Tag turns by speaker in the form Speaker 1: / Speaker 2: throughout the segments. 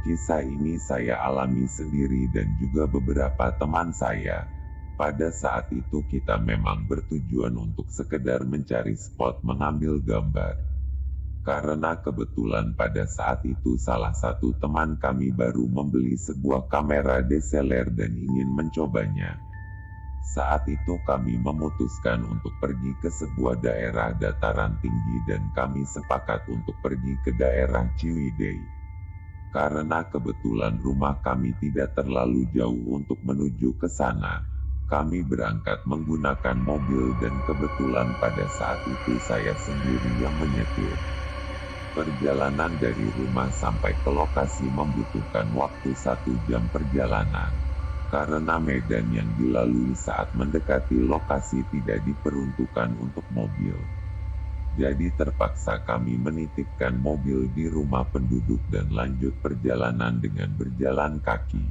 Speaker 1: Kisah ini saya alami sendiri dan juga beberapa teman saya. Pada saat itu kita memang bertujuan untuk sekedar mencari spot mengambil gambar. Karena kebetulan pada saat itu salah satu teman kami baru membeli sebuah kamera DSLR dan ingin mencobanya. Saat itu kami memutuskan untuk pergi ke sebuah daerah dataran tinggi dan kami sepakat untuk pergi ke daerah Ciwidey. Karena kebetulan rumah kami tidak terlalu jauh untuk menuju ke sana, kami berangkat menggunakan mobil dan kebetulan pada saat itu saya sendiri yang menyetir. Perjalanan dari rumah sampai ke lokasi membutuhkan waktu 1 jam perjalanan. Karena medan yang dilalui saat mendekati lokasi tidak diperuntukkan untuk mobil. Jadi terpaksa kami menitipkan mobil di rumah penduduk dan lanjut perjalanan dengan berjalan kaki.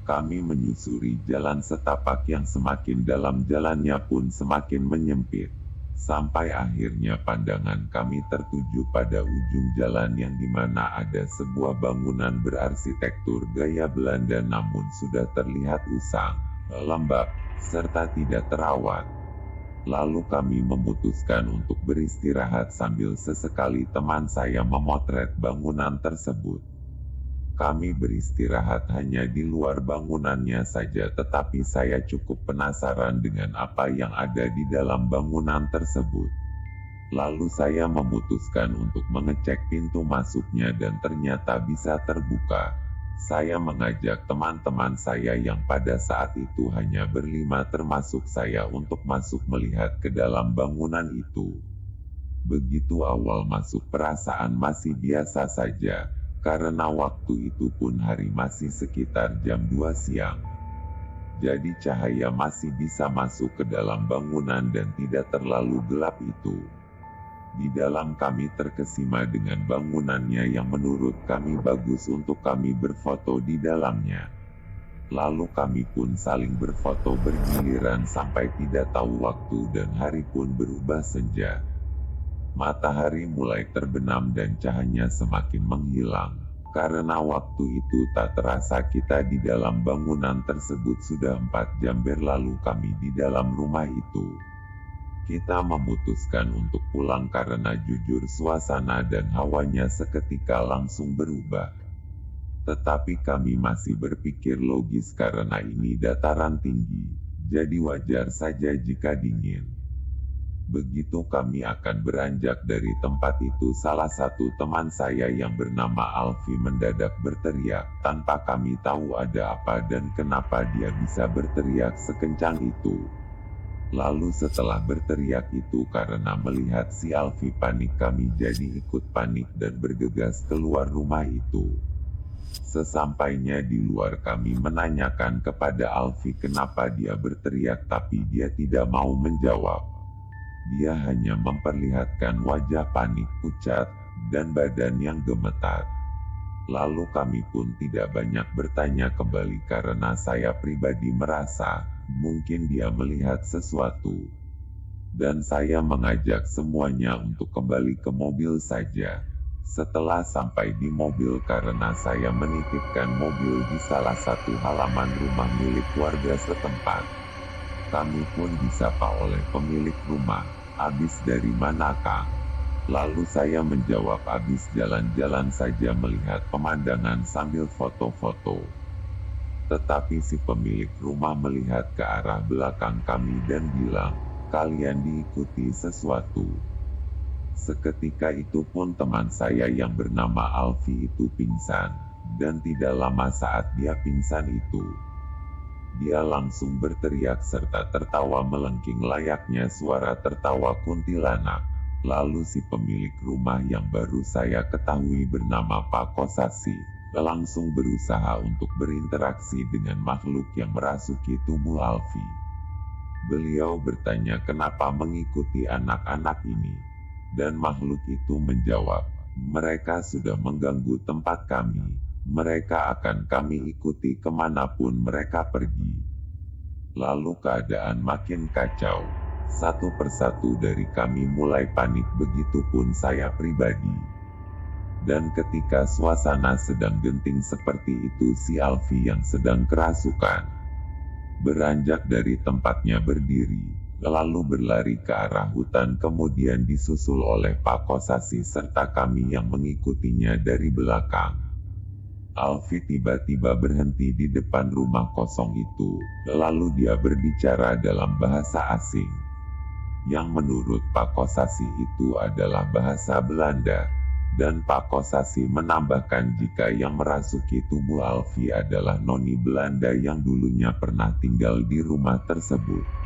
Speaker 1: Kami menyusuri jalan setapak yang semakin dalam jalannya pun semakin menyempit. Sampai akhirnya pandangan kami tertuju pada ujung jalan yang dimana ada sebuah bangunan berarsitektur gaya Belanda namun sudah terlihat usang, lembab, serta tidak terawat. Lalu kami memutuskan untuk beristirahat sambil sesekali teman saya memotret bangunan tersebut. Kami beristirahat hanya di luar bangunannya saja tetapi saya cukup penasaran dengan apa yang ada di dalam bangunan tersebut. Lalu saya memutuskan untuk mengecek pintu masuknya dan ternyata bisa terbuka. Saya mengajak teman-teman saya yang pada saat itu hanya berlima termasuk saya untuk masuk melihat ke dalam bangunan itu. Begitu awal masuk perasaan masih biasa saja. Karena waktu itu pun hari masih sekitar jam 2 siang. Jadi cahaya masih bisa masuk ke dalam bangunan dan tidak terlalu gelap itu. Di dalam kami terkesima dengan bangunannya yang menurut kami bagus untuk kami berfoto di dalamnya. Lalu kami pun saling berfoto bergiliran sampai tidak tahu waktu dan hari pun berubah senja. Matahari mulai terbenam dan cahayanya semakin menghilang. Karena waktu itu tak terasa kita di dalam bangunan tersebut sudah 4 jam berlalu kami di dalam rumah itu. Kita memutuskan untuk pulang karena jujur suasana dan hawanya seketika langsung berubah. Tetapi kami masih berpikir logis karena ini dataran tinggi, jadi wajar saja jika dingin. Begitu kami akan beranjak dari tempat itu salah satu teman saya yang bernama Alfi mendadak berteriak tanpa kami tahu ada apa dan kenapa dia bisa berteriak sekencang itu. Lalu setelah berteriak itu karena melihat si Alfi panik kami jadi ikut panik dan bergegas keluar rumah itu. Sesampainya di luar kami menanyakan kepada Alfi kenapa dia berteriak tapi dia tidak mau menjawab. Dia hanya memperlihatkan wajah panik pucat, dan badan yang gemetar. Lalu kami pun tidak banyak bertanya kembali karena saya pribadi merasa, mungkin dia melihat sesuatu. Dan saya mengajak semuanya untuk kembali ke mobil saja. Setelah sampai di mobil karena saya menitipkan mobil di salah satu halaman rumah milik warga setempat. Kami pun disapa oleh pemilik rumah. "Abis dari mana, Kang?" Lalu saya menjawab abis jalan-jalan saja melihat pemandangan sambil foto-foto. Tetapi si pemilik rumah melihat ke arah belakang kami dan bilang, "Kalian diikuti sesuatu." Seketika itu pun teman saya yang bernama Alfi itu pingsan, dan tidak lama saat dia pingsan itu, dia langsung berteriak serta tertawa melengking layaknya suara tertawa kuntilanak. Lalu si pemilik rumah yang baru saya ketahui bernama Pak Kosasi, langsung berusaha untuk berinteraksi dengan makhluk yang merasuki tubuh Alfi. Beliau bertanya kenapa mengikuti anak-anak ini. Dan makhluk itu menjawab, "Mereka sudah mengganggu tempat kami. Mereka akan kami ikuti kemanapun mereka pergi." Lalu keadaan makin kacau. Satu persatu dari kami mulai panik begitupun saya pribadi. Dan ketika suasana sedang genting seperti itu, si Alfi yang sedang kerasukan beranjak dari tempatnya berdiri, lalu berlari ke arah hutan, kemudian disusul oleh Pak Kosasi serta kami yang mengikutinya dari belakang. Alfi tiba-tiba berhenti di depan rumah kosong itu, lalu dia berbicara dalam bahasa asing, yang menurut Pak Kosasi itu adalah bahasa Belanda. Dan Pak Kosasi menambahkan jika yang merasuki tubuh Alfi adalah noni Belanda yang dulunya pernah tinggal di rumah tersebut.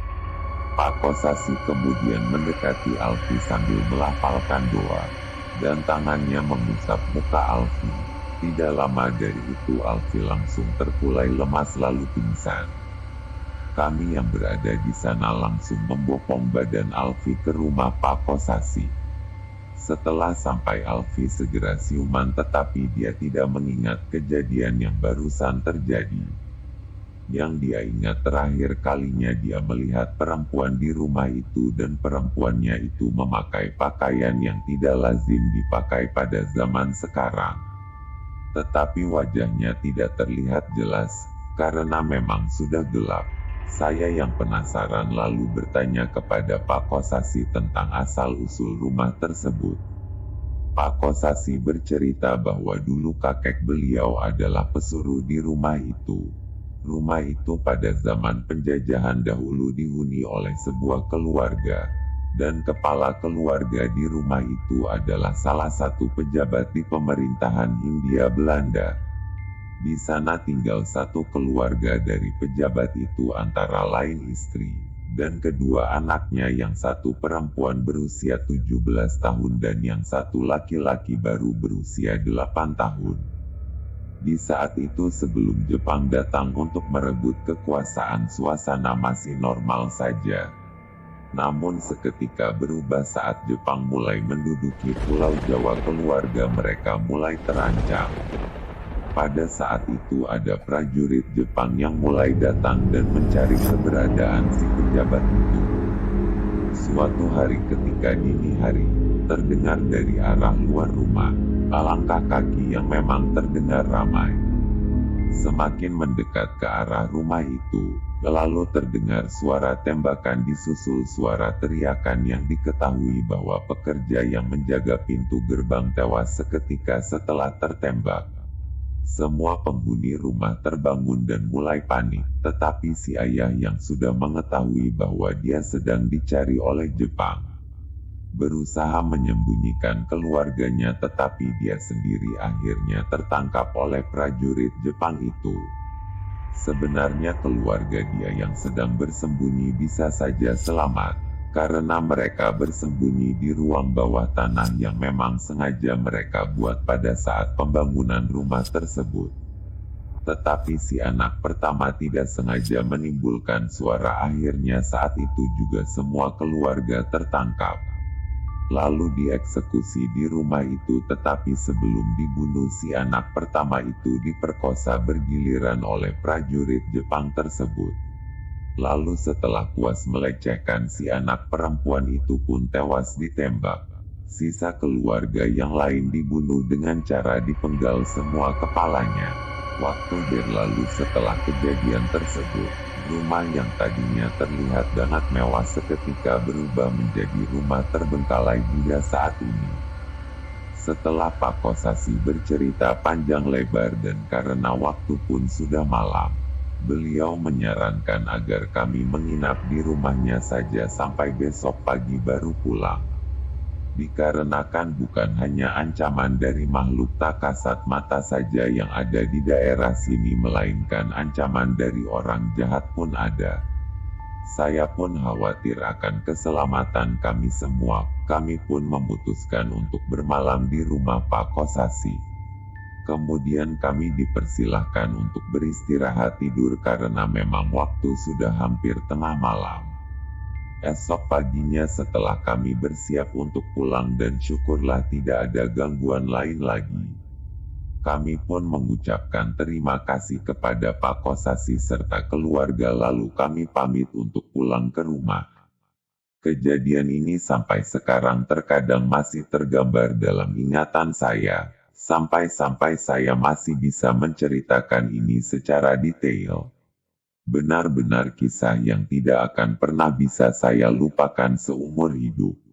Speaker 1: Pak Kosasi kemudian mendekati Alfi sambil melafalkan doa, dan tangannya mengusap muka Alfi. Tidak lama dari itu Alfi langsung terkulai lemas lalu pingsan. Kami yang berada di sana langsung membopong badan Alfi ke rumah Pak Kosasi. Setelah sampai Alfi segera siuman, tetapi dia tidak mengingat kejadian yang barusan terjadi. Yang dia ingat terakhir kalinya dia melihat perempuan di rumah itu, dan perempuannya itu memakai pakaian yang tidak lazim dipakai pada zaman sekarang. Tetapi wajahnya tidak terlihat jelas, karena memang sudah gelap. Saya yang penasaran lalu bertanya kepada Pak Kosasi tentang asal-usul rumah tersebut. Pak Kosasi bercerita bahwa dulu kakek beliau adalah pesuruh di rumah itu. Rumah itu pada zaman penjajahan dahulu dihuni oleh sebuah keluarga, dan kepala keluarga di rumah itu adalah salah satu pejabat di pemerintahan Hindia Belanda. Di sana tinggal satu keluarga dari pejabat itu, antara lain istri dan kedua anaknya, yang satu perempuan berusia 17 tahun dan yang satu laki-laki baru berusia 8 tahun. Di saat itu sebelum Jepang datang untuk merebut kekuasaan, suasana masih normal saja. Namun seketika berubah saat Jepang mulai menduduki Pulau Jawa, keluarga mereka mulai terancam. Pada saat itu ada prajurit Jepang yang mulai datang dan mencari keberadaan si pejabat itu. Suatu hari ketika dini hari, terdengar dari arah luar rumah langkah kaki yang memang terdengar ramai. Semakin mendekat ke arah rumah itu, lalu terdengar suara tembakan disusul suara teriakan yang diketahui bahwa pekerja yang menjaga pintu gerbang tewas seketika setelah tertembak. Semua penghuni rumah terbangun dan mulai panik, tetapi si ayah yang sudah mengetahui bahwa dia sedang dicari oleh Jepang berusaha menyembunyikan keluarganya, tetapi dia sendiri akhirnya tertangkap oleh prajurit Jepang itu. Sebenarnya keluarga dia yang sedang bersembunyi bisa saja selamat, karena mereka bersembunyi di ruang bawah tanah yang memang sengaja mereka buat pada saat pembangunan rumah tersebut. Tetapi si anak pertama tidak sengaja menimbulkan suara, akhirnya saat itu juga semua keluarga tertangkap. Lalu dieksekusi di rumah itu, tetapi sebelum dibunuh si anak pertama itu diperkosa bergiliran oleh prajurit Jepang tersebut. Lalu setelah puas melecehkan si anak perempuan itu pun tewas ditembak. Sisa keluarga yang lain dibunuh dengan cara dipenggal semua kepalanya. Waktu berlalu setelah kejadian tersebut, rumah yang tadinya terlihat sangat mewah seketika berubah menjadi rumah terbengkalai hingga saat ini. Setelah Pak Kosasi bercerita panjang lebar dan karena waktu pun sudah malam, beliau menyarankan agar kami menginap di rumahnya saja sampai besok pagi baru pulang. Dikarenakan bukan hanya ancaman dari makhluk tak kasat mata saja yang ada di daerah sini, melainkan ancaman dari orang jahat pun ada. Saya pun khawatir akan keselamatan kami semua. Kami pun memutuskan untuk bermalam di rumah Pak Kosasi. Kemudian kami dipersilahkan untuk beristirahat tidur karena memang waktu sudah hampir tengah malam. Esok paginya setelah kami bersiap untuk pulang dan syukurlah tidak ada gangguan lain lagi, kami pun mengucapkan terima kasih kepada Pak Kosasi serta keluarga lalu kami pamit untuk pulang ke rumah. Kejadian ini sampai sekarang terkadang masih tergambar dalam ingatan saya, Sampai-sampai saya masih bisa menceritakan ini secara detail. Benar-benar kisah yang tidak akan pernah bisa saya lupakan seumur hidup.